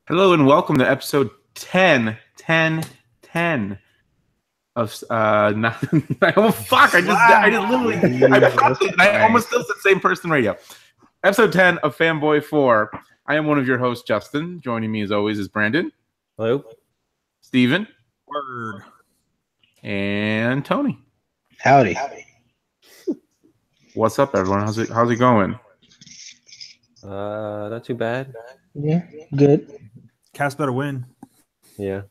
Hello and welcome to episode 10 of not, oh fuck, I just literally I almost still said same person radio. Episode 10 of Fanboy Four. I am one of your hosts, Justin. Joining me as always is Brandon. Hello. Steven. Word. And Tony. Howdy. What's up, everyone? How's it going? Not too bad. Yeah, good. Cats better win. Yeah.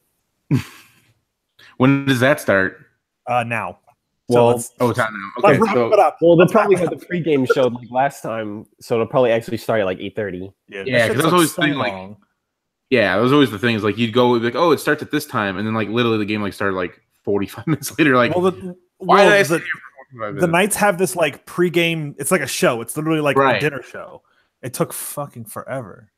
When does that start? Now. Well, it's time now. Okay, wrap it up. Well, they'll probably have the pregame show like last time, so it'll probably actually start at like 8:30. Yeah, because that was always the thing. Like, yeah, that was always the thing. Is like you'd go like, oh, it starts at this time, and then like literally the game like started like 45 minutes later. Like, why did I sit here for 45 minutes? The Knights have this like pregame. It's like a show. It's literally like Right. a dinner show. It took fucking forever.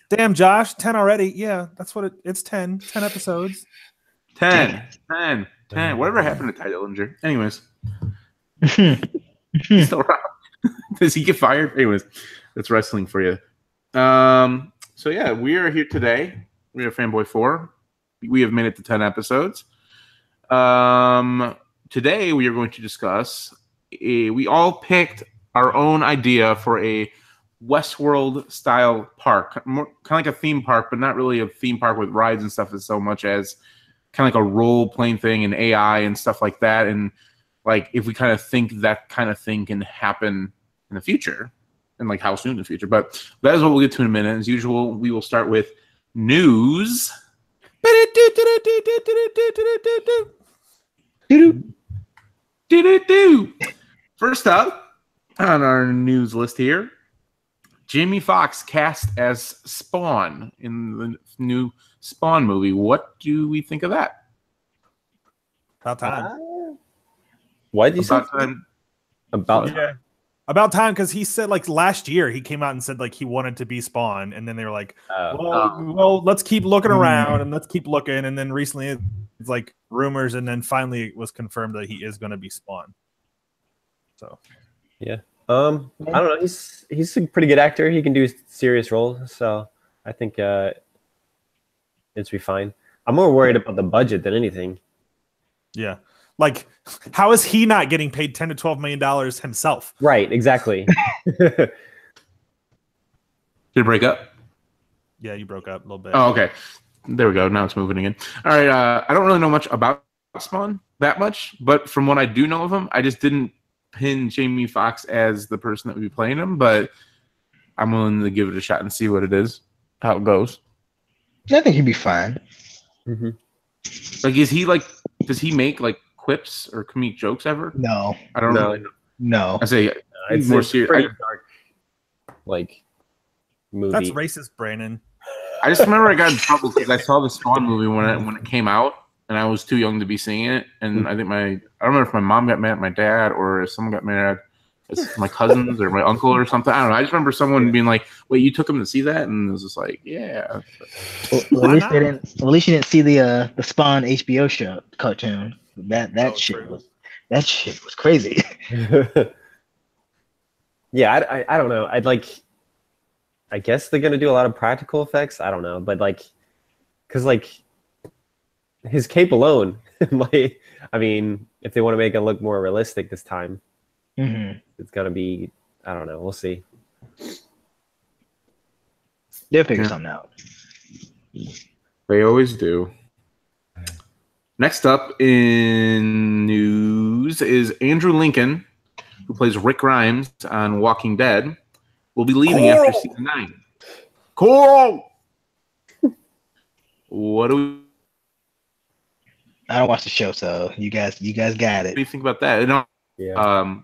Damn, Josh, 10 already. Yeah, that's what it's 10 episodes. 10. Whatever happened to Ty Dillinger? Anyways. He's still around. Does he get fired? Anyways, that's wrestling for you. So yeah, we are here today. We are Fanboy 4. We have made it to 10 episodes. Today we are going to discuss we all picked our own idea for a Westworld style park, more kind of like a theme park, but not really a theme park with rides and stuff as so much as kind of like a role playing thing and AI and stuff like that. And like if we kind of think that kind of thing can happen in the future and like how soon in the future. But that is what we'll get to in a minute. As usual, we will start with news. First up on our news list here, Jamie Foxx cast as Spawn in the new Spawn movie. What do we think of that? About time. Why did you say time? About time, because he said like last year he came out and said like he wanted to be Spawn, and then they were like, well, let's keep looking around and let's keep looking, and then recently it's like rumors, and then finally it was confirmed that he is going to be Spawn. So yeah. I don't know. He's a pretty good actor. He can do serious roles, so I think it's be fine. I'm more worried about the budget than anything. yeah, like how is he not getting paid $10 to $12 million himself? Right. Exactly. Did it break up? Yeah, you broke up a little bit. Oh, okay. There we go. Now it's moving again. All right. I don't really know much about Spawn that much, but from what I do know of him, I just didn't pin Jamie Foxx as the person that would be playing him, but I'm willing to give it a shot and see what it is, how it goes. I think he'd be fine. Mm-hmm. Like, is he like? Does he make like quips or comedic jokes ever? No. I don't really know. No. I say It's more a serious. pretty dark, like movie. That's racist, Brandon. I just remember I got in trouble because I saw the Spawn movie when it came out, and I was too young to be seeing it. And I think I don't remember if my mom got mad at my dad or if someone got mad at my cousins or my uncle or something. I don't know. I just remember someone being like, "Wait, you took him to see that?" And it was just like, "Yeah." Well, at least you didn't see the Spawn HBO show cartoon. That shit was crazy. Yeah, I don't know. I guess they're gonna do a lot of practical effects. I don't know, but like, cause like his cape alone, like, I mean, if they want to make it look more realistic this time, it's gonna be. I don't know. We'll see. They'll figure something out. They always do. Next up in news is Andrew Lincoln, who plays Rick Grimes on Walking Dead, will be leaving after season 9. Cool. What do we? I don't watch the show, so you guys got it. What do you think about that? Yeah.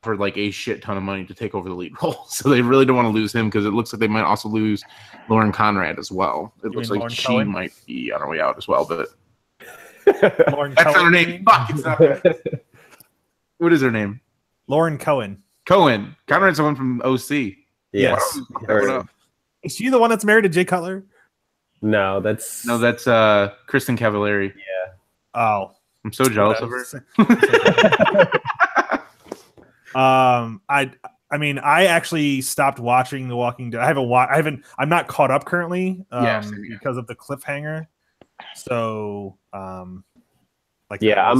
For like a shit ton of money to take over the lead role, so they really don't want to lose him because it looks like they might also lose Lauren Conrad as well. It looks like she Cohen? might be on her way out as well, but Lauren that's not her Cohen, name. Fuck, it's not her. What is her name? Lauren Cohen. Cohen. Conrad's the one from OC. Yes. What up? Is she the one that's married to Jay Cutler? No, that's Kristen Cavallari. Yeah. Oh, I'm so jealous of her. I mean, I actually stopped watching The Walking Dead. I'm not caught up currently because of the cliffhanger. So, like, yeah,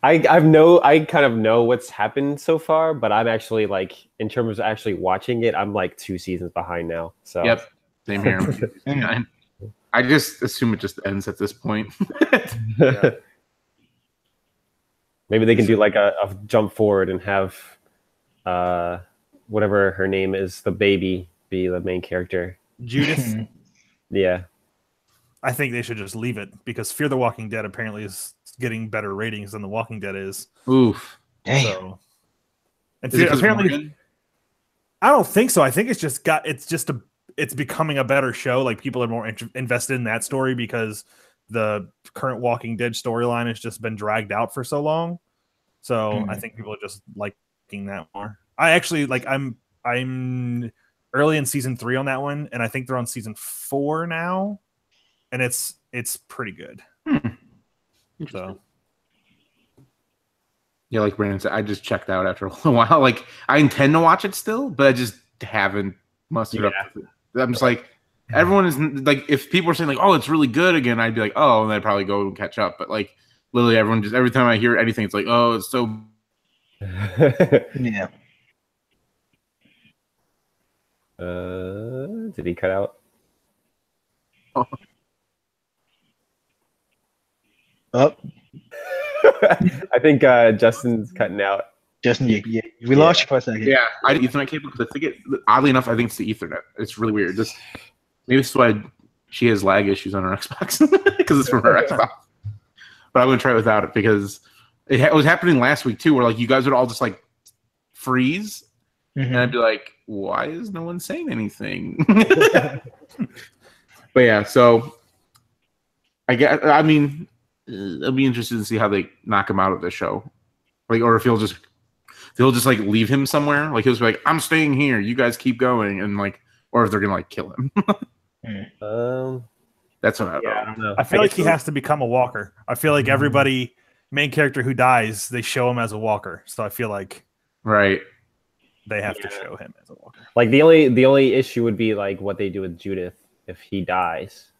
I kind of know what's happened so far, but I'm actually like, in terms of actually watching it, I'm like 2 seasons behind now. So yep, same here. I just assume it just ends at this point. Yeah. Maybe they can do like a jump forward and have whatever her name is, the baby, be the main character. Judith. Yeah. I think they should just leave it because Fear the Walking Dead apparently is getting better ratings than The Walking Dead is. Oof. Damn. So, and Apparently, I don't think so. I think it's becoming a better show. Like people are more invested in that story because the current Walking Dead storyline has just been dragged out for so long. So I think people are just liking that more. I actually I'm early in season 3 on that one, and I think they're on season 4 now, and it's pretty good. So yeah, like Brandon said, I just checked out after a while. Like I intend to watch it still, but I just haven't mustered up. I'm just like, everyone is like, if people are saying like, oh, it's really good again, I'd be like, oh, and I'd probably go and catch up. But like, literally, every time I hear anything, it's like, oh, it's so. Yeah. Did he cut out? Oh. Up. I think Justin's cutting out. Justin, yeah, we lost you for a second. Yeah, I did Ethernet cable because I think oddly enough, I think it's the Ethernet. It's really weird. Maybe this is why she has lag issues on her Xbox because it's from her Xbox. But I'm gonna try it without it because it was happening last week too, where like you guys would all just like freeze, and I'd be like, why is no one saying anything? But yeah, so I mean, I'll be interested to see how they knock him out of the show, like, or if he'll just like leave him somewhere, like he'll just be like, I'm staying here, you guys keep going, and like, or if they're gonna like kill him. That's what I don't know. I feel like he has to become a walker. I feel like everybody, main character who dies, they show him as a walker. So I feel like right, they have to show him as a walker. Like the only issue would be like what they do with Judith if he dies.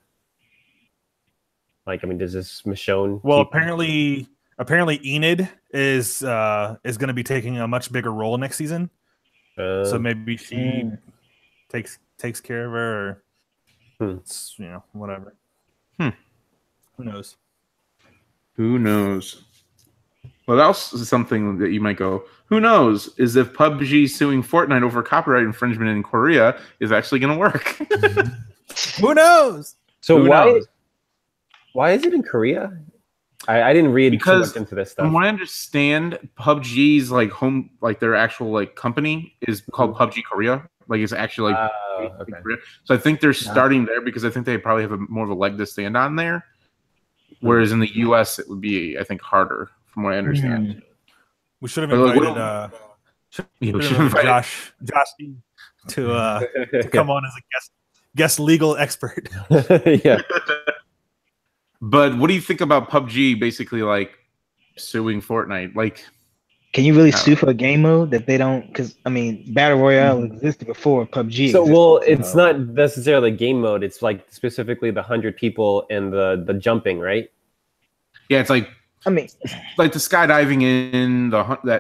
Like, I mean, does this Michonne? Well, apparently Enid is going to be taking a much bigger role next season. So maybe she takes care of her, or it's, whatever. Who knows? Who knows? Well, else is something that you might go, who knows, is if PUBG suing Fortnite over copyright infringement in Korea is actually going to work. Who knows? So why is it in Korea? I didn't read too much into this stuff. From what I understand, PUBG's like home, like their actual like company is called PUBG Korea. Like it's actually like Korea. So I think they're starting there because I think they probably have more of a leg to stand on there. Whereas in the US, it would be, I think, harder, from what I understand. We should have invited Josh to come on as a guest legal expert. Yeah. But what do you think about PUBG basically like suing Fortnite? Like, can you really sue for a game mode that they don't? Because I mean, Battle Royale existed before PUBG. So well, it's not necessarily game mode. It's like specifically the 100 people and the jumping, right? Yeah, it's like, I mean, like the skydiving in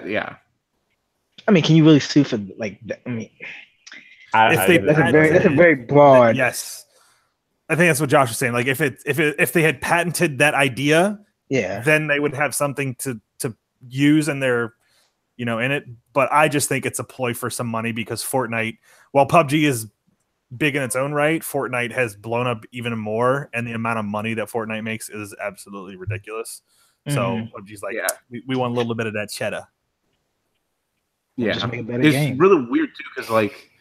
yeah. I mean, can you really sue for like? I mean, that's a very broad. Yes. I think that's what Josh was saying. Like if they had patented that idea, then they would have something to use in their, in it. But I just think it's a ploy for some money because Fortnite, while PUBG is big in its own right, Fortnite has blown up even more, and the amount of money that Fortnite makes is absolutely ridiculous. So PUBG's like, we want a little bit of that cheddar. Yeah, just make a better it's game. really weird too because like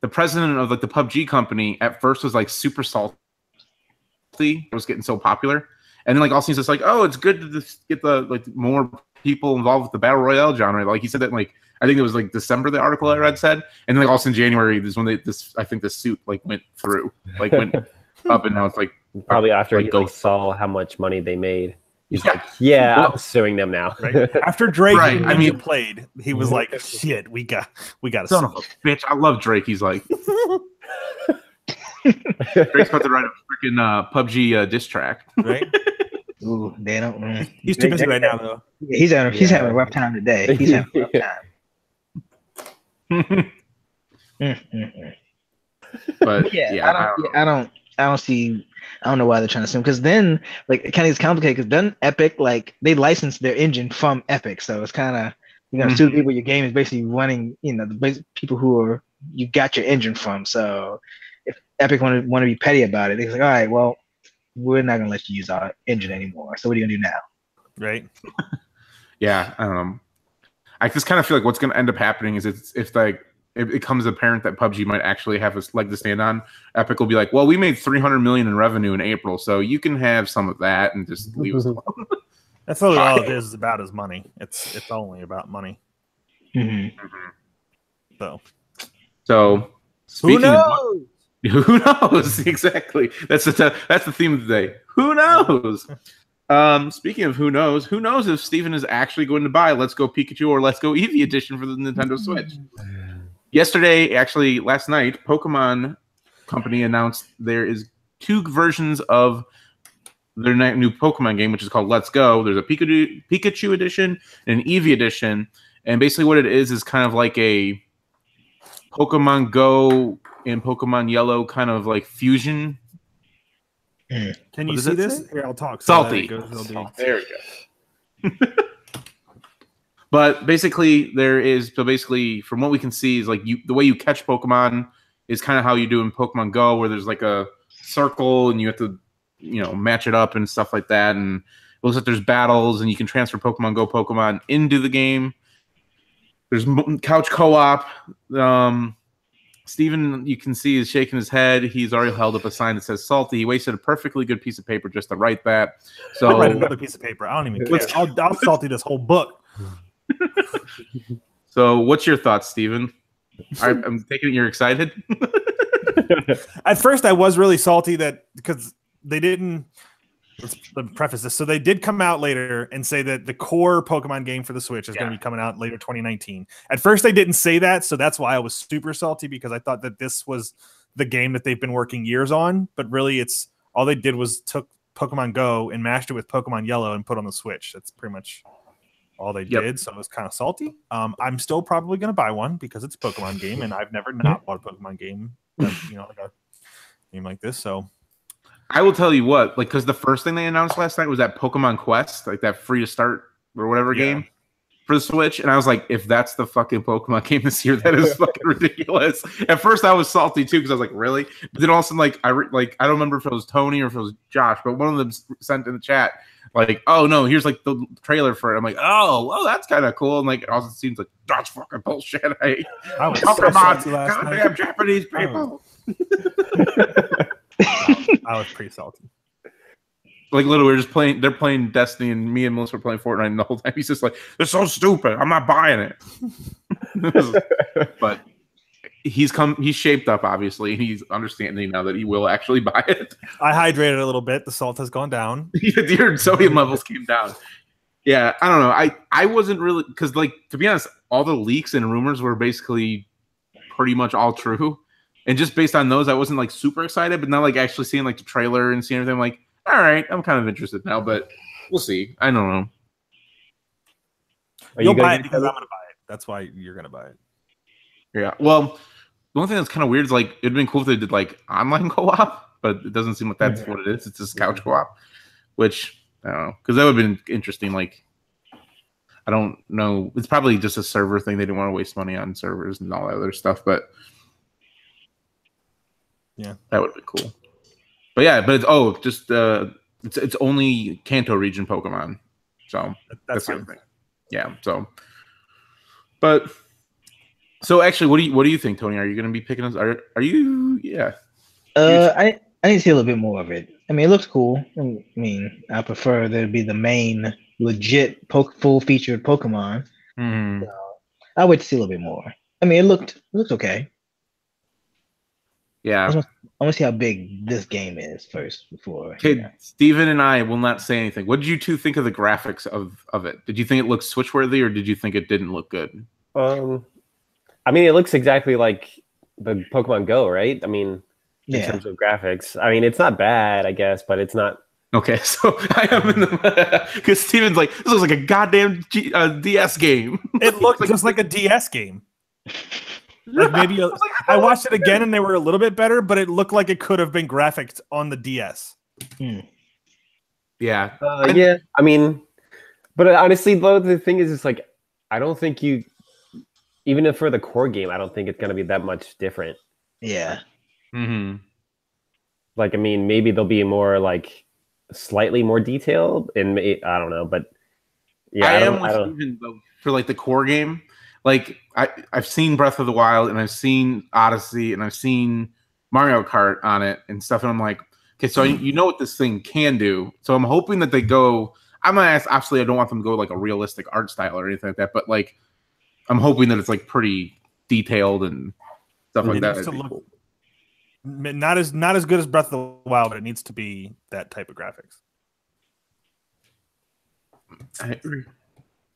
the president of like the PUBG company at first was like super salty. It was getting so popular, and then like all of a sudden it's like, oh, it's good to just get the like more people involved with the battle royale genre. Like he said that like I think it was like December the article I read said, and then like also in January is when I think the suit like went through, like went up, and now it's like probably after he saw how much money they made. He's like, yeah, I'm suing them now. Right? After Drake Right, and I mean- played, he was like, shit, we got to Son of a bitch. I love Drake. He's like Drake's about to write a freaking PUBG diss track. right? Ooh, they don't. He's too busy right now, though. He's having a rough time today. He's having a rough time. But yeah, I don't see. I don't know why they're trying to sue because then like it kind of gets complicated because then Epic like they license their engine from Epic, so it's kind of sue people. Your game is basically running. The people who are you got your engine from. So if Epic want to be petty about it, they're like, all right, well, we're not gonna let you use our engine anymore. So what are you gonna do now? Right. Yeah, I just kind of feel like what's going to end up happening is if it becomes apparent that PUBG might actually have a leg to stand on, Epic will be like, well, we made $300 million in revenue in April, so you can have some of that and just leave us alone. That's really all it is about is money. It's only about money. So who knows? Who knows? Exactly. That's the theme of the day. Who knows? Speaking of who knows if Steven is actually going to buy Let's Go Pikachu or Let's Go Eevee edition for the Nintendo Switch. Yesterday, actually last night, Pokemon Company announced there is 2 versions of their new Pokemon game, which is called Let's Go. There's a Pikachu edition and an Eevee edition. And basically what it is kind of like a Pokemon Go and Pokemon Yellow kind of like fusion. Can you see this? Here, I'll talk. Salty. There we go. But basically, from what we can see, is like the way you catch Pokemon is kind of how you do in Pokemon Go, where there's like a circle and you have to, match it up and stuff like that. And it looks like there's battles and you can transfer Pokemon Go Pokemon into the game. There's couch co-op. Steven, you can see, is shaking his head. He's already held up a sign that says salty. He wasted a perfectly good piece of paper just to write that. So I'll write another piece of paper. I don't even care. I'll salty this whole book. So what's your thoughts, Steven? I'm taking it you're excited? At first, I was really salty because they didn't. Let's preface this. So they did come out later and say that the core Pokemon game for the Switch is going to be coming out later 2019. At first, they didn't say that, so that's why I was super salty because I thought that this was the game that they've been working years on. But really, it's all they did was took Pokemon Go and mashed it with Pokemon Yellow and put on the Switch. That's pretty much all they did. So it was kind of salty. I'm still probably going to buy one because it's a Pokemon game, and I've never not bought a Pokemon game, like a game like this. So. I will tell you what, because the first thing they announced last night was that Pokemon Quest, like that free to start or whatever game for the Switch, and I was like, if that's the fucking Pokemon game this year, that is fucking ridiculous. At first, I was salty too because I was like, really? But then all of a sudden, I don't remember if it was Tony or if it was Josh, but one of them sent in the chat like, oh no, here's like the trailer for it. I'm like, oh, well, that's kind of cool, and like it also seems like that's fucking bullshit. I was Pokemon, goddamn Japanese people. I was pretty salty. Like literally, we're just playing. They're playing Destiny, and me and Melissa were playing Fortnite, and the whole time he's just like, "They're so stupid. I'm not buying it." But he's shaped up, obviously, and he's understanding now that he will actually buy it. I hydrated a little bit. The salt has gone down. Your sodium levels came down. Yeah, I don't know. I wasn't really because, like, to be honest, all the leaks and rumors were basically pretty much all true. And just based on those, I wasn't like super excited, but now like actually seeing like the trailer and seeing everything, I'm like, all right, I'm kind of interested now, but we'll see. I don't know. You'll buy it because I'm going to buy it. That's why you're going to buy it. Yeah. Well, the only thing that's kind of weird is like it'd been cool if they did like online co-op, but it doesn't seem like that's what it is. It's just couch co-op, which I don't know, because that would have been interesting. Like, I don't know. It's probably just a server thing. They didn't want to waste money on servers and all that other stuff, but. Yeah, that would be cool. But yeah, but it's only Kanto region Pokemon, so that's the other thing. Yeah, so actually, what do you think, Tony? Are you going to be picking us? Are you? Yeah. I need to see a little bit more of it. I mean, it looks cool. I mean, I prefer there to be the main legit full featured Pokemon. Mm-hmm. So I wait to see a little bit more. I mean, it looked okay. Yeah, I want to see how big this game is first before. Okay, Steven and I will not say anything. What did you two think of the graphics of it? Did you think it looked Switch worthy, or did you think it didn't look good? I mean, it looks exactly like the Pokemon Go, right? I mean, in terms of graphics. I mean, it's not bad, I guess, but it's not. Okay, so I am in the because Steven's like, this looks like a goddamn DS game. It looked just like a DS game. Like maybe I watched it again and they were a little bit better, but it looked like it could have been graphics on the DS. Yeah, yeah. I mean, but honestly, though, the thing is, it's like I don't think you, even if for the core game, I don't think it's gonna be that much different. Yeah. Mm-hmm. Like, I mean, maybe there'll be more like slightly more detailed, and I don't know, but yeah, I don't even for like the core game. Like I've seen Breath of the Wild and I've seen Odyssey and I've seen Mario Kart on it and stuff, and I'm like, okay, so you know what this thing can do. So I'm hoping that they go. I'm gonna ask. Obviously, I don't want them to go like a realistic art style or anything like that, but like I'm hoping that it's like pretty detailed and stuff like that. Look, not as good as Breath of the Wild, but it needs to be that type of graphics. I agree.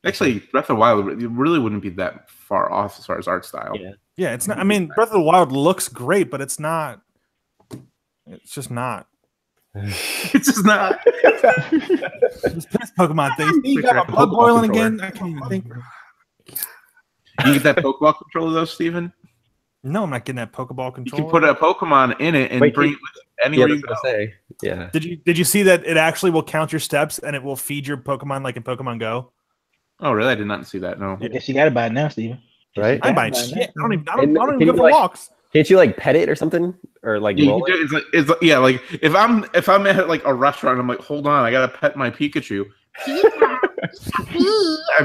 Actually, Breath of the Wild really wouldn't be that far off as far as art style. Yeah, it's not. I mean, Breath of the Wild looks great, but it's not. It's just not. It's just not. This piss Pokemon thing. You got my blood boiling again. I can't even think. You get that Pokeball controller though, Steven? No, I'm not getting that Pokeball controller. You can put a Pokemon in it and bring it with anywhere you go. Yeah. Did you see that it actually will count your steps and it will feed your Pokemon like in Pokemon Go? Oh, really? I did not see that. No. I guess you got to buy it now, Steven. Right? I buy shit. I don't even go for walks. Can't you like pet it or something, or like roll it? It's like if I'm at like a restaurant, I'm like, hold on, I gotta pet my Pikachu. I'd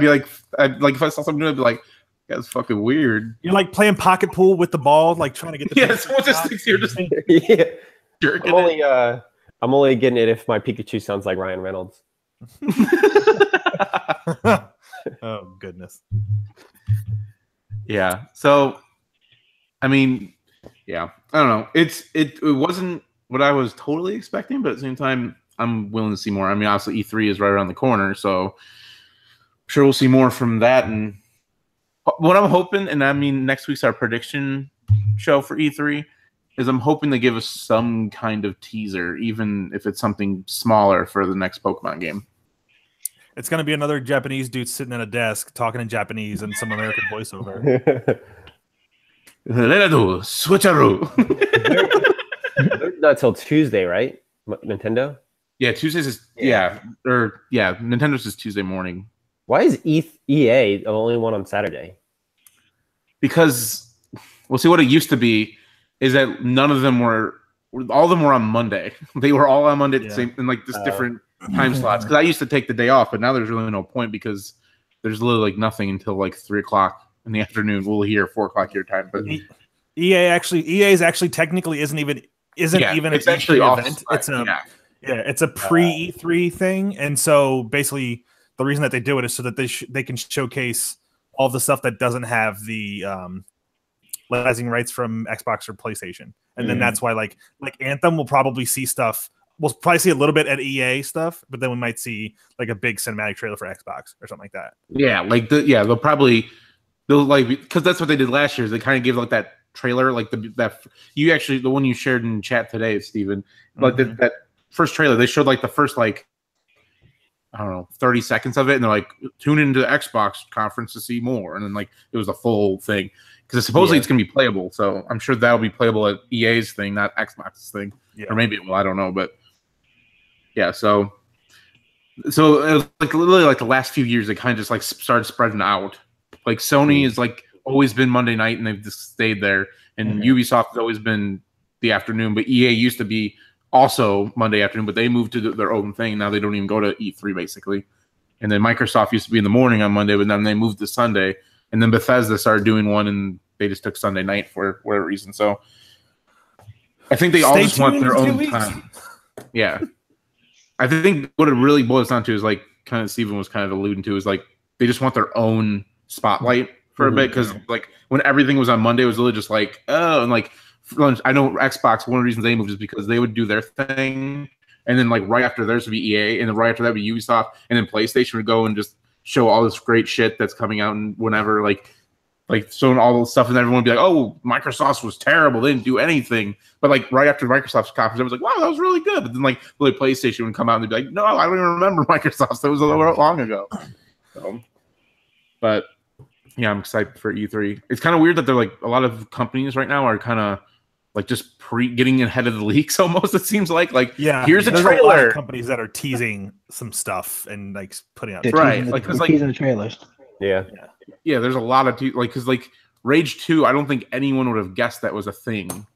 be like if I saw something new, I'd be like, that's fucking weird. You're like playing pocket pool with the ball, like trying to get the someone just thinks you're just jerking I'm only getting it if my Pikachu sounds like Ryan Reynolds. Oh goodness. Yeah. So, I mean, yeah, I don't know. It wasn't what I was totally expecting, but at the same time, I'm willing to see more. I mean, obviously E3 is right around the corner, so I'm sure we'll see more from that. And what I'm hoping, and I mean, next week's our prediction show for E3, is I'm hoping to give us some kind of teaser, even if it's something smaller for the next Pokemon game. It's going to be another Japanese dude sitting at a desk talking in Japanese and some American voiceover. Switcheroo. Not till Tuesday, right? Nintendo? Yeah, Tuesdays is Nintendo's is Tuesday morning. Why is EA the only one on Saturday? Because we'll see what it used to be is that none of them all of them were on Monday. They were all on Monday at the same in like this different time slots. Because I used to take the day off, but now there's really no point because there's literally like nothing until like 3:00 in the afternoon. We'll hear 4:00 your time. But EA's actually technically isn't even it's actually an event. It's it's a pre E3 thing, and so basically the reason that they do it is so that they can showcase all the stuff that doesn't have the licensing rights from Xbox or PlayStation, and then that's why like Anthem will probably see stuff. We'll probably see a little bit at EA stuff, but then we might see like a big cinematic trailer for Xbox or something like that. Yeah, like they'll like because that's what they did last year. Is they kind of give like that trailer, like the one you shared in chat today, Steven. Like that first trailer, they showed like the first like I don't know 30 seconds of it, and they're like tune into the Xbox conference to see more, and then like it was the full thing because supposedly it's gonna be playable. So I'm sure that'll be playable at EA's thing, not Xbox's thing, or maybe it will. I don't know, but. Yeah, so it was like literally like the last few years, they kind of just like started spreading out. Like Sony has like always been Monday night, and they've just stayed there. And Ubisoft has always been the afternoon, but EA used to be also Monday afternoon, but they moved to their own thing. Now they don't even go to E3 basically. And then Microsoft used to be in the morning on Monday, but then they moved to Sunday. And then Bethesda started doing one, and they just took Sunday night for whatever reason. So I think they all just want their own time. Yeah. I think what it really boils down to is like kind of Steven was kind of alluding to is like they just want their own spotlight for a bit because like when everything was on Monday, it was literally just like and like I know Xbox. One of the reasons they moved is because they would do their thing, and then like right after theirs would be EA, and then right after that would be Ubisoft, and then PlayStation would go and just show all this great shit that's coming out and whenever like showing all the stuff, and everyone would be like, "Oh, Microsoft was terrible; they didn't do anything." But like right after Microsoft's conference, everyone's like, "Wow, that was really good." But then like the PlayStation would come out and they'd be like, "No, I don't even remember Microsoft. That was a little long ago." So, but yeah, I'm excited for E3. It's kind of weird that they're like a lot of companies right now are kind of like just getting ahead of the leaks almost. It seems like here's a trailer. A lot of companies that are teasing some stuff and like putting out teasing the trailers. Yeah. There's a lot of because like Rage 2, I don't think anyone would have guessed that was a thing.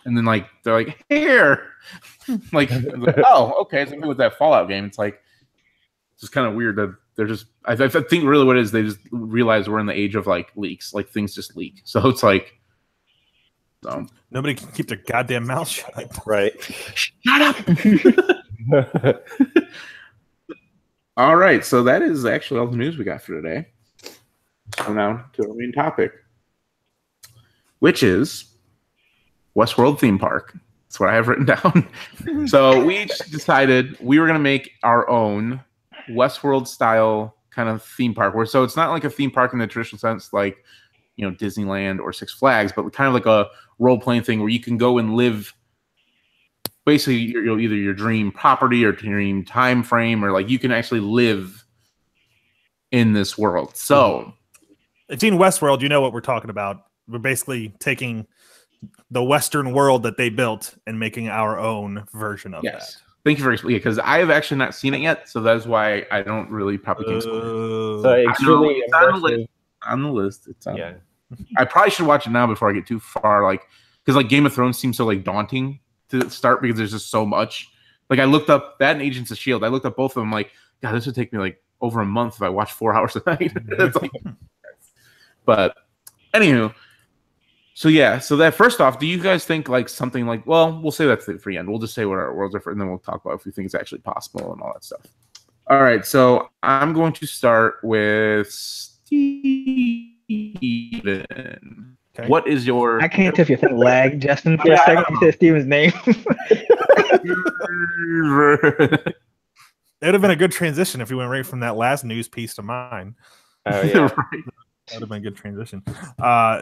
And then like they're like here, like oh okay, it's with that Fallout game. It's like it's just kind of weird that they're just. I think really what it is, they just realize we're in the age of like leaks, like things just leak. So it's like. So. Nobody can keep their goddamn mouth shut. Right. Shut up. All right. So that is actually all the news we got for today. So now to our main topic, which is Westworld theme park. That's what I have written down. So we decided we were going to make our own Westworld style kind of theme park. So it's not like a theme park in the traditional sense, like Disneyland or Six Flags, but kind of like a role-playing thing where you can go and live basically either your dream property or dream time frame, or like you can actually live in this world. So if you've seen Westworld, you know what we're talking about. We're basically taking the Western world that they built and making our own version of that. Thank you for explaining, because I have actually not seen it yet, so that's why I don't really probably think so. So it's really it's on the list. It's on. Yeah. I probably should watch it now before I get too far, because like Game of Thrones seems so like daunting to start because there's just so much. Like I looked up that and Agents of S.H.I.E.L.D. I looked up both of them. Like, God, this would take me like over a month if I watched 4 hours a night. It's like, but anywho, so that first off, do you guys think like something like? Well, we'll say that's the free end. We'll just say what our worlds are for, and then we'll talk about if we think it's actually possible and all that stuff. All right, so I'm going to start with Steven. Okay. What is your? I can't tell if you think lag, Justin, for a second. You said Steven's name. It would have been a good transition if we went right from that last news piece to mine. Oh yeah, right. That would have been a good transition.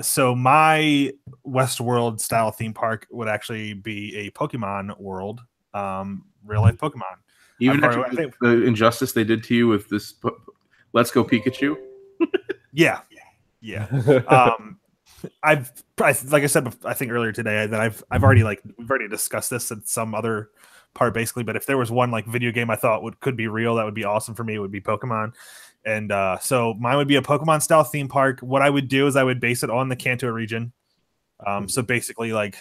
So my Westworld style theme park would actually be a Pokemon world, real life Pokemon. Even after the injustice they did to you with this Let's Go Pikachu. Yeah. I've like I said, I think earlier today that I've already we've already discussed this at some other part basically. But if there was one like video game I thought could be real, that would be awesome for me. It would be Pokemon, and so mine would be a Pokemon style theme park. What I would do is I would base it on the Kanto region. So basically, like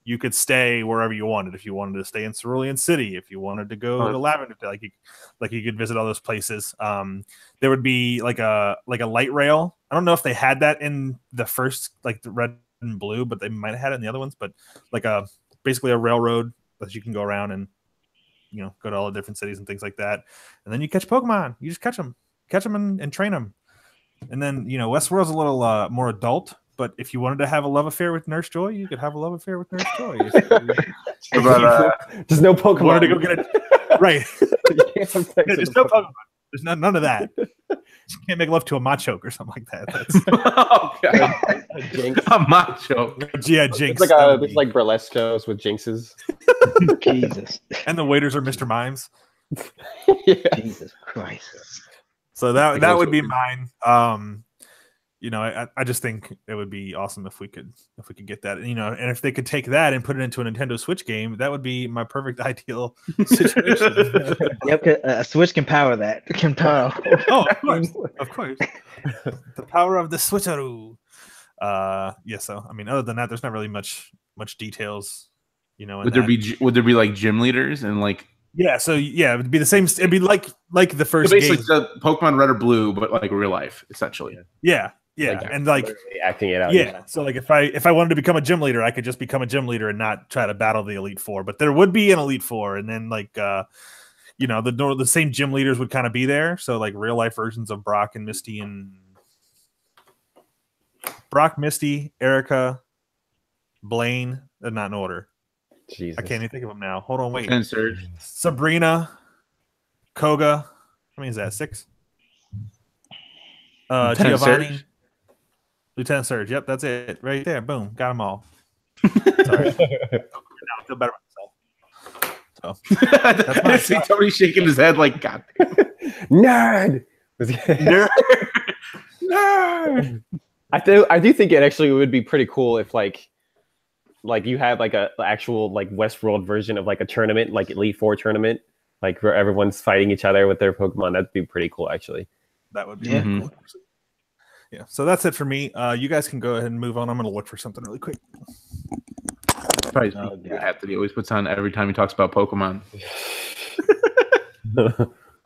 you could stay wherever you wanted. If you wanted to stay in Cerulean City, if you wanted to go to Lavender, like you could visit all those places. There would be like a light rail. I don't know if they had that in the first, like the red and blue, but they might have had it in the other ones. But like basically a railroad that you can go around and go to all the different cities and things like that. And then you catch Pokemon. You just catch them and train them. And then Westworld's a little more adult. But if you wanted to have a love affair with Nurse Joy, you could have a love affair with Nurse Joy. There's no Pokemon. Wanted to go get it right. There's no Pokemon. There's none of that. You can't make love to a Machoke or something like that. That's a Machoke. Yeah, Jinx. It's like burlescos with Jinxes. Jesus. And the waiters are Mr. Mimes. Yeah. Jesus Christ. So that would be mine. I just think it would be awesome if we could get that, and if they could take that and put it into a Nintendo Switch game, that would be my perfect ideal situation. Yep, a Switch can power that. It can power. Oh, of course. The power of the Switcheroo. Yeah. So I mean, other than that, there's not really much details. Would there be like gym leaders and like? Yeah. So yeah, it'd be the same. It'd be like the first. So basically, game. the Pokemon Red or Blue, but like real life, essentially. Yeah. Yeah, and like acting it out. Yeah, so like if I wanted to become a gym leader, I could just become a gym leader and not try to battle the Elite Four. But there would be an Elite Four, and then like the same gym leaders would kind of be there. So like real life versions of Brock, Misty, Erica, Blaine, not in order. Jesus. I can't even think of them now. Hold on, wait. Lieutenant Surge. Sabrina, Koga. How many is that? 6. Lieutenant Giovanni, Surge? Lieutenant Surge. Yep, that's it. Right there. Boom. Got them all. Sorry. Now I feel better about myself. So I just see Tony shaking his head like, God damn. Nerd. Nerd. Nerd. I do think it actually would be pretty cool if like you had like a actual like Westworld version of like a tournament, like Elite Four tournament, like where everyone's fighting each other with their Pokemon. That'd be pretty cool, actually. That would be cool. Yeah. So that's it for me. You guys can go ahead and move on. I'm gonna look for something really quick. Probably that he always puts on every time he talks about Pokemon.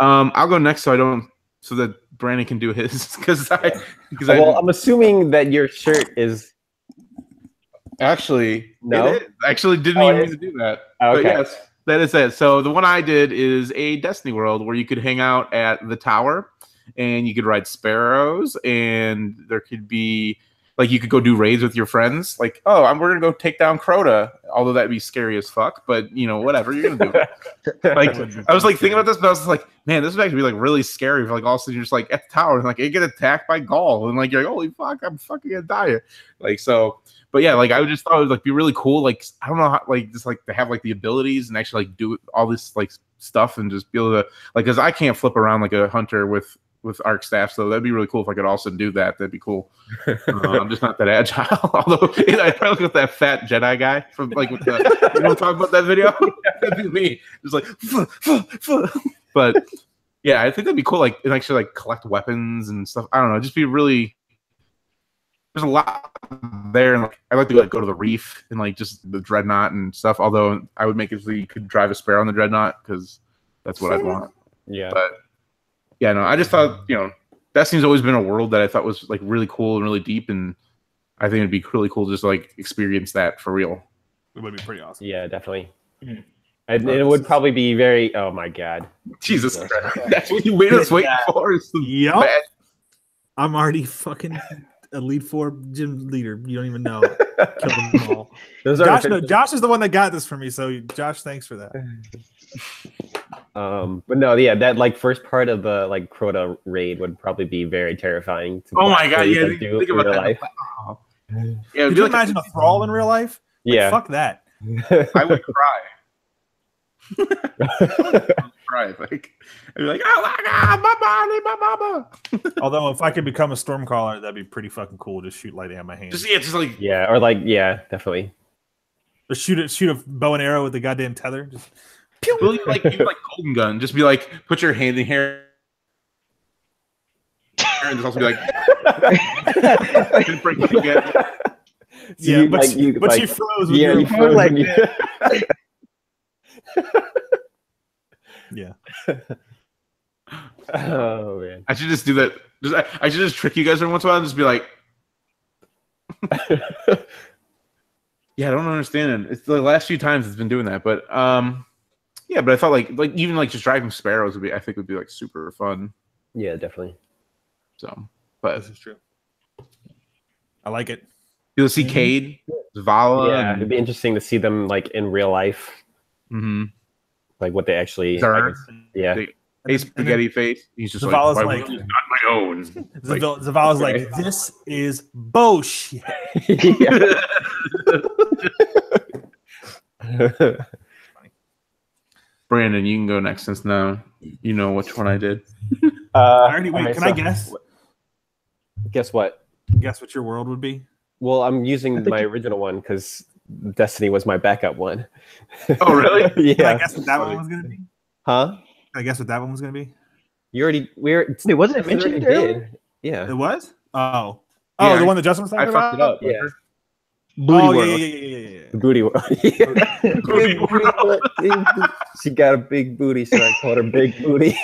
I'll go next so that Brandon can do his because I'm assuming that your shirt is actually no. Actually didn't even mean to do that. Okay. But yes, that is it. So the one I did is a Destiny world where you could hang out at the tower and you could ride sparrows and there could be like you could go do raids with your friends. Like, oh, we're gonna go take down Crota, although that'd be scary as fuck. But you know, whatever, you're gonna do it. Like, I was like thinking about this, but I was like, man, this would actually be like really scary. For like all of a sudden you're just like at the tower and like you get attacked by Gaul and like you're like, holy fuck, I'm fucking gonna die here. Like so, but yeah, like I just thought it would like be really cool. Like I don't know how like just like to have like the abilities and actually like do all this like stuff and just be able to like because I can't flip around like a hunter with arc staff, so that'd be really cool if I could also do that. That'd be cool. I'm just not that agile. Although I probably look at that fat Jedi guy from like with the you know talk about that video. That'd be me. Just like, but yeah, I think that'd be cool. Like and actually like collect weapons and stuff. I don't know. Just be really. There's a lot there, and like I like to like go to the reef and like just the dreadnought and stuff. Although I would make it so you could drive a sparrow on the dreadnought because that's what I'd want. Yeah, but. Yeah, no, I just thought, you know, Destiny's always been a world that I thought was like really cool and really deep, and I think it'd be really cool to just like experience that for real. It would be pretty awesome. Yeah, definitely. Mm-hmm. And it would probably be very. Oh my god, Jesus Christ! That's what you made us wait for. Yep. I'm already fucking Elite Four gym leader. You don't even know. Kill them all. Josh is the one that got this for me. So Josh, thanks for that. But no, yeah, that like first part of the like Crota raid would probably be very terrifying. Oh my god, yeah, think about that. Life. Oh. Yeah, could you imagine a thrall in real life? Like, yeah, fuck that. I would cry. Like I'd be like, oh my god, my mama. Although if I could become a stormcaller, that'd be pretty fucking cool. Just shoot lightning out my hand. Just like or like definitely. Or shoot a bow and arrow with the goddamn tether. Just really like Golden Gun. Just be like, put your hand in here, and just also be like, break it again. Yeah, but she froze. With you froze like yeah. Oh man, I should just do that. I should just trick you guys every once in a while and just be like, yeah, I don't understand. It's the last few times it's been doing that, but yeah, but I thought like even like just driving sparrows would be like super fun. Yeah, definitely. So, but this is true. I like it. You'll see Cade, Zavala. Yeah, it'd be interesting to see them like in real life. Mm-hmm. Like what they actually. A spaghetti face. He's just Zavala's like, not my own. Zavala's like, this is bullshit. Brandon, you can go next since now you know which one I did. Can I guess? Guess what? Guess what your world would be? Well, I'm using my original one because Destiny was my backup one. Oh, really? Yeah. Can I guess what that one was going to be? Huh? Can I guess what that one was going to be? It wasn't mentioned earlier? Yeah. It was? Oh. Yeah, the one that Justin was talking about? I fucked it up. Yeah. Booty world. Yeah. The booty world. Booty world. She got a big booty, so I called her Big Booty.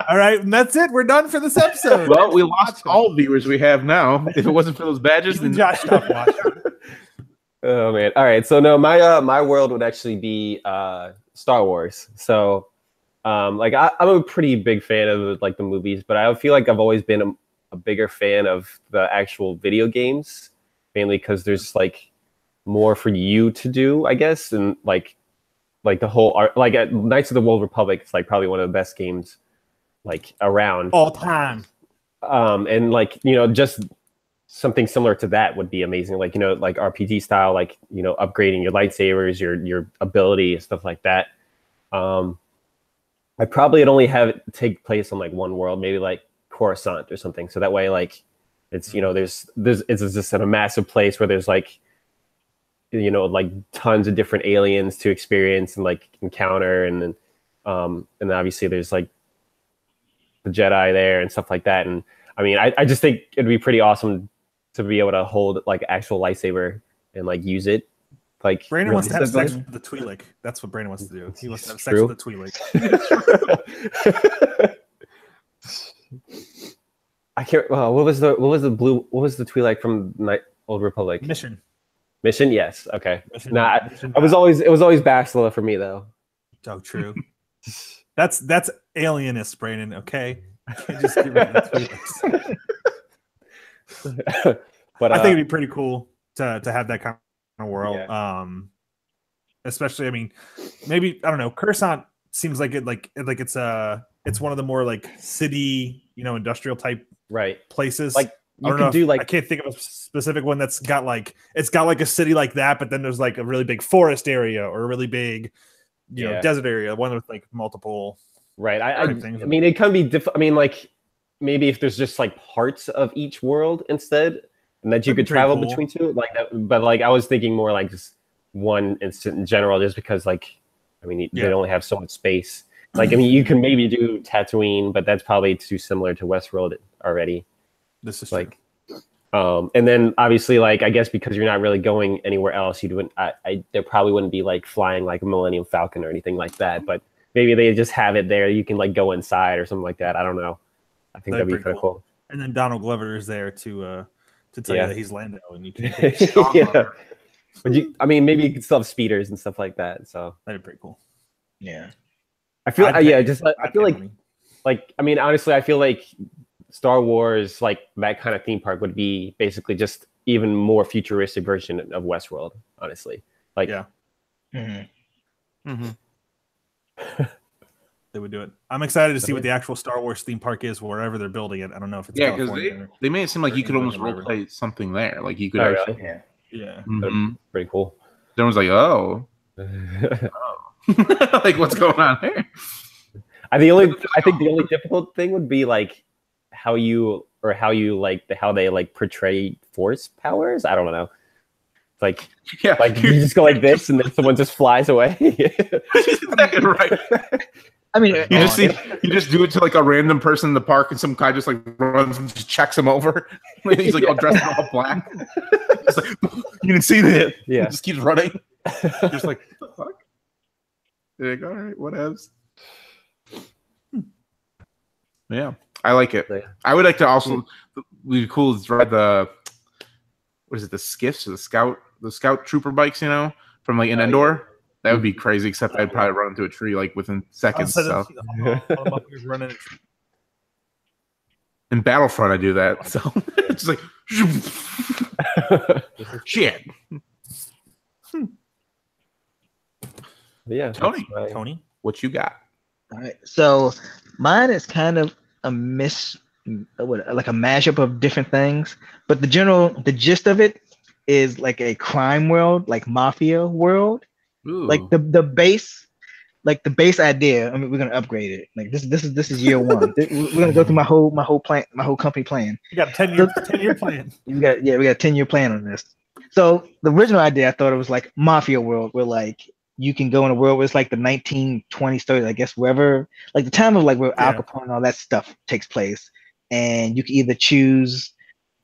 All right, and that's it. We're done for this episode. Well, we lost all viewers we have now. If it wasn't for those badges, then Josh stopped watching. Oh man! All right, so no, my world would actually be Star Wars. So, like I'm a pretty big fan of like the movies, but I feel like I've always been a bigger fan of the actual video games. mainly because there's like more for you to do, I guess, and like the whole art, like at Knights of the Old Republic, it's like probably one of the best games like around all time. And like, you know, just something similar to that would be amazing, like, you know, like RPG style, like, you know, upgrading your lightsabers, your ability and stuff like that. I probably would only have it take place on like one world, maybe like Coruscant or something, so that way like it's, you know, there's it's just in a massive place where there's like, you know, like tons of different aliens to experience and like encounter, and then obviously there's like the Jedi there and stuff like that. And I mean, I just think it'd be pretty awesome to be able to hold like actual lightsaber and like use it. Like Brandon really wants to have sex with the Twi'lek. That's what Brandon wants to do. He wants to have sex with the Twi'lek. I can't. What was the Twi'lek from Old Republic? Mission. Yes. Okay. Mission, Nah, Mission it was always Bastila for me though. Oh, true. That's alienist, Brandon. Okay. You can't just give me the Twi'leks. But I think it'd be pretty cool to have that kind of world. Yeah. Especially, I mean, maybe I don't know. Coruscant seems like it's one of the more like city, you know, industrial type places. Like you could do like, I can't think of a specific one that's got like a city like that, but then there's like a really big forest area or a really big, you know, desert area. One with like multiple. Right. I mean, it can be I mean, like maybe if there's just like parts of each world instead, and that you could travel between two, like that. But like I was thinking more like just one instant in general, just because like, I mean, they only have so much space. Like, I mean, you can maybe do Tatooine, but that's probably too similar to Westworld already. This is like, and then obviously, like, I guess because you're not really going anywhere else, you wouldn't. There probably wouldn't be like flying like a Millennium Falcon or anything like that. But maybe they just have it there. You can like go inside or something like that. I don't know. I think that'd be kind of cool. And then Donald Glover is there to tell you that he's Lando, and you can But I mean, maybe you could still have speeders and stuff like that. So that'd be pretty cool. Yeah. I feel I feel like I mean, honestly, I feel like Star Wars, like that kind of theme park, would be basically just even more futuristic version of Westworld. Honestly, like they would do it. I'm excited to see what the actual Star Wars theme park is wherever they're building it. I don't know if it's because they made it seem like you could almost role play something there. Like you could actually, pretty cool. Everyone's like, oh. Like what's going on there? I think the only difficult thing would be like how they like portray force powers. I don't know. It's like like you just go like this and then someone just flies away. Right. I mean, you just do it to like a random person in the park, and some guy just like runs and just checks him over. He's like all dressed in all black. It's like, you can see that. Yeah, he just keeps running. Just like, what the fuck? You're like, all right, whatevs. Yeah, I like it. I would like to also be cool to ride the skiffs or the scout trooper bikes, you know, from like in Endor. That would be crazy, except I'd probably run into a tree like within seconds. So. In Battlefront, I do that. So it's like shit. Yeah, Tony, what you got? All right, so mine is kind of a like a mashup of different things, but the gist of it is like a crime world, like mafia world. Ooh. Like the base idea. I mean, we're gonna upgrade it. Like this is year one. We're gonna go through my whole company plan. You got a 10-year plan. We got a 10-year plan on this. So the original idea, I thought it was like mafia world, where like you can go in a world where it's like the 1920s, 30s, I guess, wherever, like the time of like where Al Capone and all that stuff takes place, and you can either choose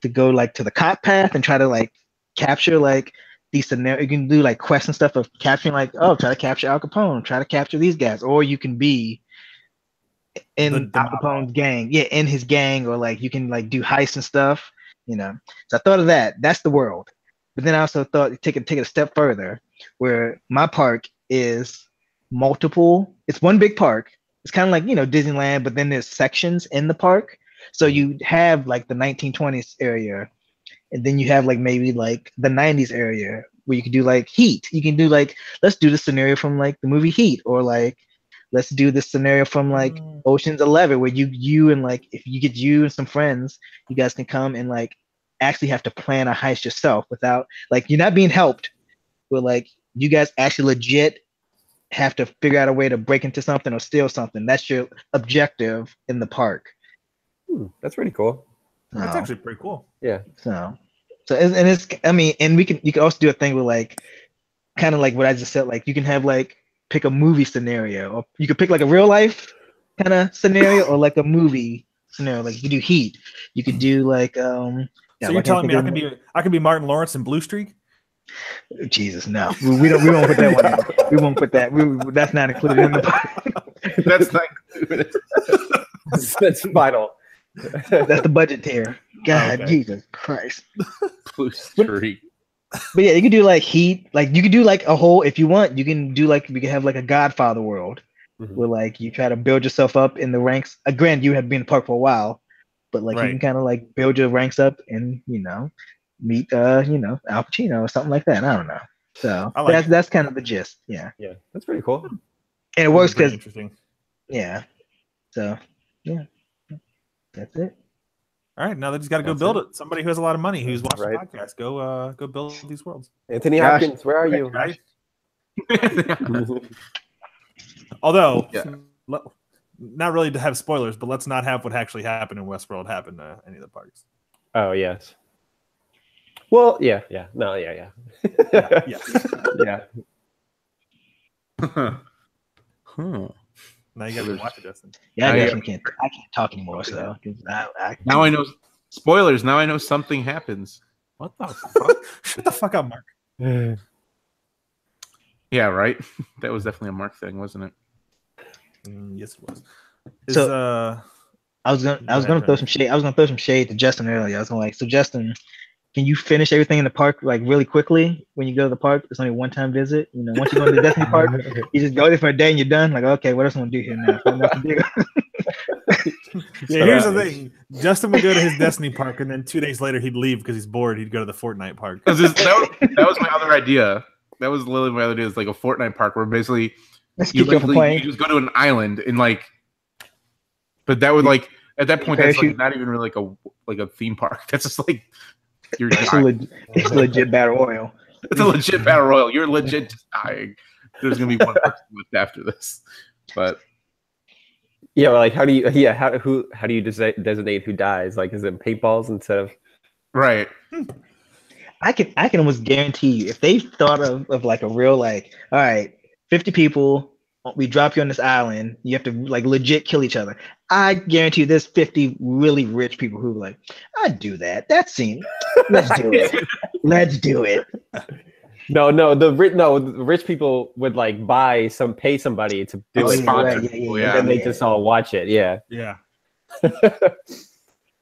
to go like to the cop path and try to like capture like these scenarios. You can do like quests and stuff of capturing, like, oh, try to capture Al Capone, try to capture these guys, or you can be in Al Capone's gang, in his gang, or like you can like do heists and stuff, you know. So I thought of that. That's the world. But then I also thought take it a step further, where my park is multiple. It's one big park. It's kind of like, you know, Disneyland, but then there's sections in the park. So you have like the 1920s area, and then you have like maybe like the 90s area where you can do like Heat. You can do like, let's do the scenario from like the movie Heat, or like let's do this scenario from like Ocean's 11, where you and like, if you get you and some friends, you guys can come and like actually have to plan a heist yourself without like, you're not being helped, but like you guys actually legit have to figure out a way to break into something or steal something. That's your objective in the park. That's pretty cool. That's actually pretty cool. Yeah. So it's, I mean, and you can also do a thing with like, kind of like what I just said, like you can have like, pick a movie scenario, or you could pick like a real life kind of scenario, or like a movie scenario. Like you could do Heat, you could do like so you're telling me I could be Martin Lawrence in Blue Streak? Jesus, no, we won't put that one in. We won't put that. That's not included in the park. That's not included. That's final. That's the budget tier. God, okay. Jesus Christ. Blue Streak. But yeah, you could do like Heat, like you could do like a whole, if you want, you can do like, we can have like a Godfather world where like you try to build yourself up in the ranks. Granted, you have been in the park for a while, but like you can kind of like build your ranks up and, you know, meet Al Pacino or something like that. I don't know. So like that's kind of the gist. Yeah. Yeah, that's pretty cool. And it works because interesting. Yeah. So yeah, that's it. All right, now they just got to go build it. Somebody who has a lot of money who's watching the podcast, go build these worlds. Anthony Hopkins, where are you? Although, not really to have spoilers, but let's not have what actually happened in Westworld happen to any of the parks. Oh yes. Well, yeah. Now you got to watch it, Justin. Yeah, I definitely can't. I can't talk anymore. So now I know spoilers. Now I know something happens. What the fuck? Shut the fuck up, Mark. Yeah, right. That was definitely a Mark thing, wasn't it? Yes, it was. I was gonna throw some shade. I was gonna throw some shade to Justin earlier. I was gonna so Justin, can you finish everything in the park like really quickly when you go to the park? It's only a one-time visit. You know, once you go to the Destiny Park, you just go there for a day and you're done. Like, okay, what else am I gonna do here now? Here's the thing. Justin would go to his Destiny Park, and then 2 days later he'd leave because he's bored. He'd go to the Fortnite Park. That was my other idea. That was literally my other idea. Is like a Fortnite Park where basically you just go to an island and like, but that would like at that point that's like not even really like a theme park. That's just like it's a legit battle royal. It's a legit battle royal. You're legit just dying. There's gonna be one person left after this, but yeah, like how do you designate who dies? Like, is it paintballs instead of right? I can almost guarantee you, if they thought of like a real like, all right, 50 people, we drop you on this island, you have to like legit kill each other. I guarantee you there's 50 really rich people who are like, I'd do that. That seems, let's do it. Let's do it. No, the rich people would like pay somebody to do it. Yeah, and they just all watch it. Yeah. Yeah.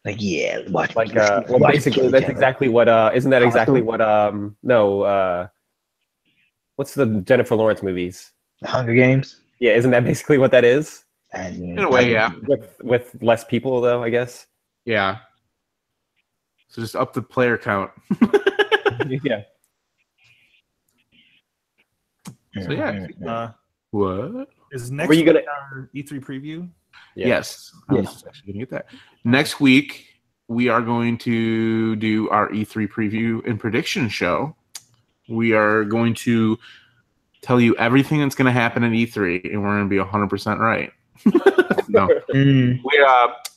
Like, yeah, watch. Like, well, basically, that's exactly what. Isn't that exactly what? What's the Jennifer Lawrence movies? The Hunger Games. Yeah, isn't that basically what that is? In a way, yeah. With less people, though, I guess. Yeah. So just up the player count. Yeah. So yeah. What is next? Were you gonna our E3 preview? Yeah. Yes, I was actually gonna get that. Next week we are going to do our E3 preview and prediction show. We are going to tell you everything that's going to happen at E3, and we're going to be 100% right. No.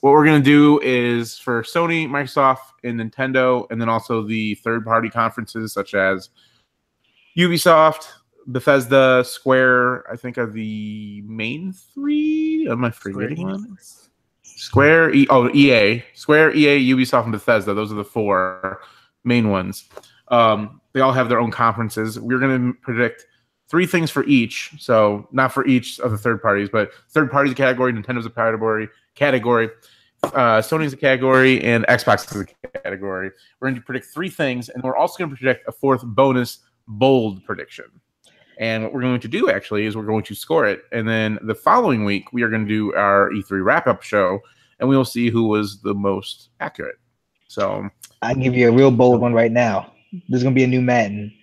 What we're going to do is for Sony, Microsoft, and Nintendo, and then also the third-party conferences such as Ubisoft, Bethesda, Square, I think are the main three. Am I forgetting one? EA. Square, EA, Ubisoft, and Bethesda. Those are the four main ones. They all have their own conferences. We're going to predict 3 things for each. So not for each of the third parties, but third parties a category, Nintendo's a category, Sony's a category, and Xbox is a category. We're going to predict 3 things, and we're also going to predict a 4th bonus bold prediction. And what we're going to do actually is we're going to score it. And then the following week, we are going to do our E3 wrap-up show, and we will see who was the most accurate. So I can give you a real bold one right now. There's gonna be a new Madden.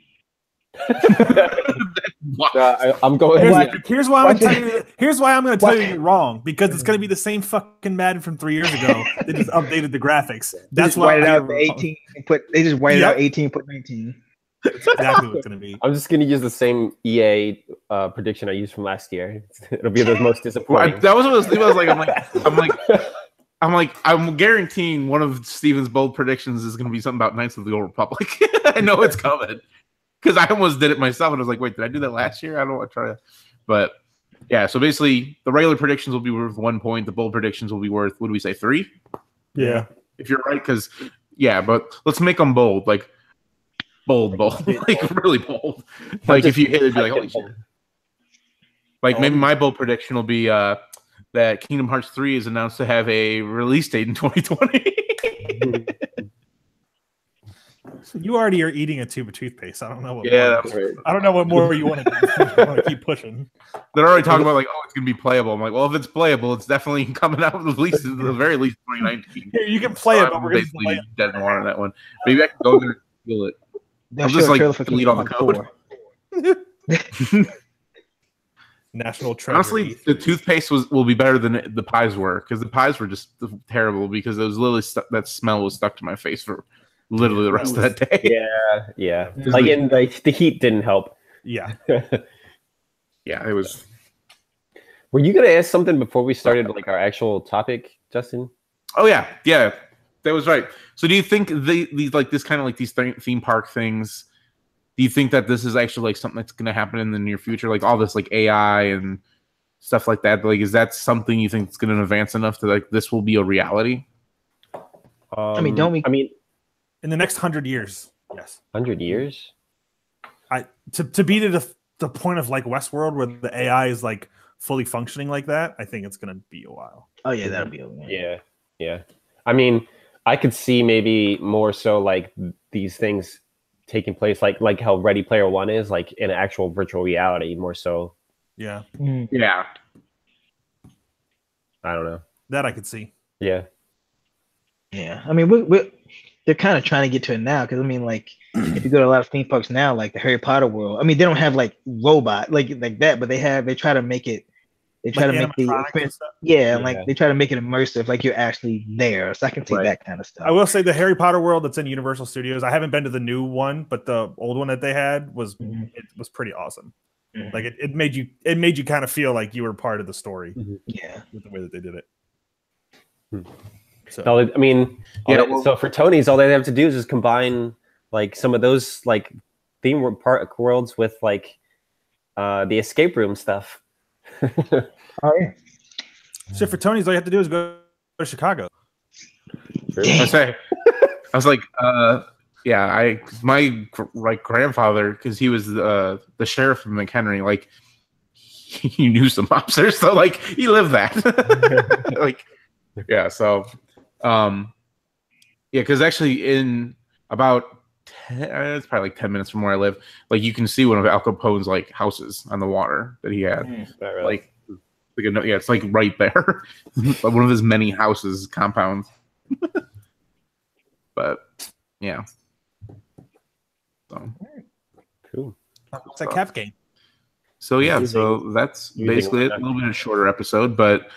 I'm going. Here's why I'm going to tell you you're wrong, because it's going to be the same fucking Madden from 3 years ago. They just updated the graphics. That's why whited out the 18 and they just whited out 18, put 19. That's exactly what it's going to be. I'm just going to use the same EA prediction I used from last year. It'll be the most disappointing. That was what I was like. I'm guaranteeing one of Steven's bold predictions is going to be something about Knights of the Old Republic. I know it's coming. Because I almost did it myself, and I was like, wait, did I do that last year? I don't want to try to. But, yeah, so basically, the regular predictions will be worth 1 point. The bold predictions will be worth, what do we say, 3? Yeah. If you're right, because, yeah, but let's make them bold. Like, bold. Like, really bold. Like, if you hit it, it'd be like, holy shit. Like, maybe my bold prediction will be that Kingdom Hearts 3 is announced to have a release date in 2020. You already are eating a tube of toothpaste. I don't know what. Yeah, I don't know what more you want to keep pushing. They're already talking about like, oh, it's gonna be playable. I'm like, well, if it's playable, it's definitely coming out at least at the very least 2019. Here, you can play it, but we're basically dead in the water on that one. Maybe I can go there and feel it. I'll just like delete all the code. National treasure. Honestly, the toothpaste will be better than the pies were, because the pies were just terrible because it was literally that smell was stuck to my face for literally the rest of that day. Yeah. Like, and the heat didn't help. Yeah. Yeah, it was. Were you gonna ask something before we started, like our actual topic, Justin? Oh yeah, that was right. So, do you think these like this kind of like these theme park things? Do you think that this is actually like something that's going to happen in the near future, like all this like AI and stuff like that? Like, is that something you think is going to advance enough to like this will be a reality? I mean, don't we? I mean, in the next 100 years, yes. 100 years? To be to the point of like Westworld, where the AI is like fully functioning like that, I think it's going to be a while. Oh yeah, that'll be a while. Yeah. I mean, I could see maybe more so like these things taking place like how Ready Player One is, like in actual virtual reality, more so. Yeah. Yeah. I don't know. That I could see. Yeah. Yeah. I mean, they're kind of trying to get to it now, because I mean, like, if you go to a lot of theme parks now, like the Harry Potter world, I mean, they don't have like robot like that, but they try to make it. They try like to make the experience, like they try to make it immersive, like you're actually there. So I can see that kind of stuff. I will say the Harry Potter world that's in Universal Studios. I haven't been to the new one, but the old one that they had was it was pretty awesome. Mm-hmm. Like it made you kind of feel like you were part of the story. Mm-hmm. Yeah, with the way that they did it. So I mean, so for Tony's, all they have to do is just combine like some of those like theme park worlds with like the escape room stuff. Oh yeah. So for Tony's, all you have to do is go to Chicago. I was like, my grandfather, because he was the sheriff of McHenry, like he knew some mobsters, so like he lived that. Like, yeah, so because actually in about it's probably like 10 minutes from where I live, like you can see one of Al Capone's like houses on the water that he had. Like it's like right there. One of his many houses, compounds. But yeah. So cool. It's a cap game. So yeah, so that's basically it. A little bit of a shorter episode, but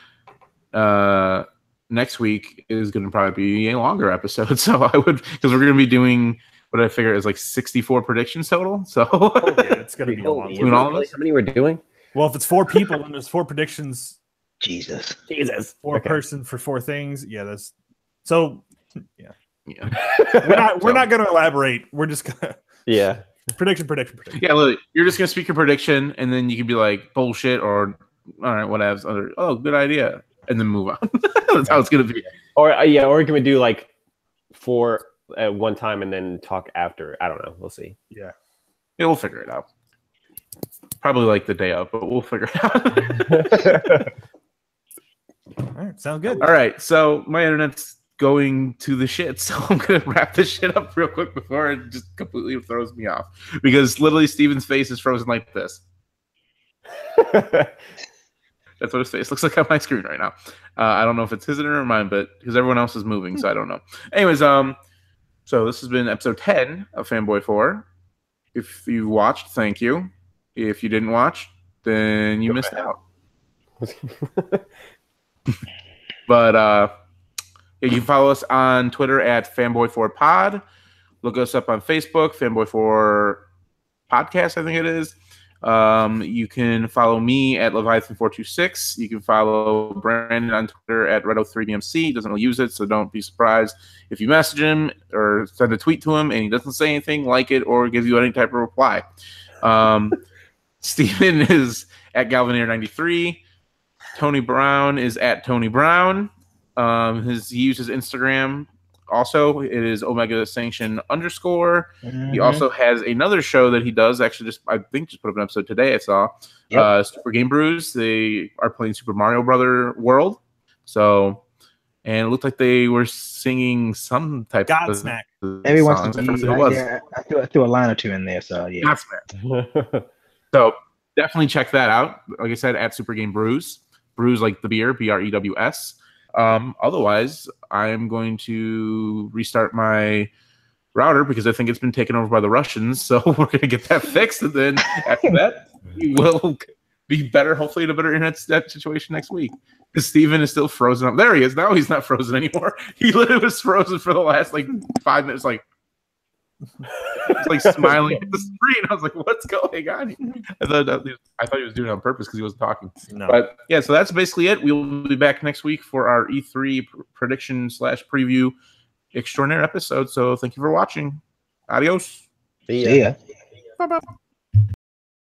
next week is going to probably be a longer episode. So I would, because we're going to be doing what I figure is like 64 predictions total. So it's going to be a long one. How many we're doing? Well, if it's 4 people and there's 4 predictions, Jesus, 4 person for 4 things. Yeah, that's so. Yeah. Yeah. We're not going to elaborate. We're just gonna. Yeah. Prediction. Yeah, literally, you're just gonna speak your prediction, and then you can be like bullshit or all right, whatever. Oh, good idea, and then move on. That's how it's gonna be. Or can we do like 4 at one time and then talk after? I don't know. We'll see. Yeah, we'll figure it out. Probably like the day of, but we'll figure it out. All right, sounds good. All right, so my internet's going to the shit, so I'm gonna wrap this shit up real quick before it just completely throws me off, because literally Steven's face is frozen like this. That's what his face looks like on my screen right now. I don't know if it's his or mine, but because everyone else is moving, so I don't know. Anyways, so this has been episode 10 of Fanboy 4. If you watched, thank you. If you didn't watch, then you missed out. But you can follow us on Twitter at Fanboy4Pod. Look us up on Facebook, Fanboy4 Podcast, I think it is. You can follow me at Leviathan426. You can follow Brandon on Twitter at Redo3BMC. He doesn't really use it, so don't be surprised if you message him or send a tweet to him and he doesn't say anything, like it, or give you any type of reply. Steven is at Galvanier93. Tony Brown is at Tony Brown. He uses Instagram. Also, it is Omega Sanction _. He also has another show that he does. Actually, I think just put up an episode today. I saw Super Game Brews. They are playing Super Mario Brother World. So, and it looked like they were singing some type of smack. Every once in a while, I threw a line or two in there. So yeah, Godsmack. So definitely check that out. Like I said, at Super Game Brews. Brews like the beer, BREWS. Otherwise, I am going to restart my router because I think it's been taken over by the Russians. So we're going to get that fixed. And then after that, we will be better, hopefully in a better internet situation next week. Because Steven is still frozen up. There he is. Now he's not frozen anymore. He literally was frozen for the last 5 minutes. Smiling at the screen. I was like, what's going on here? I thought he was doing it on purpose because he wasn't talking. No. But yeah, so that's basically it. We'll be back next week for our E3 prediction / preview extraordinary episode. So thank you for watching. Adios. See ya. Bye-bye.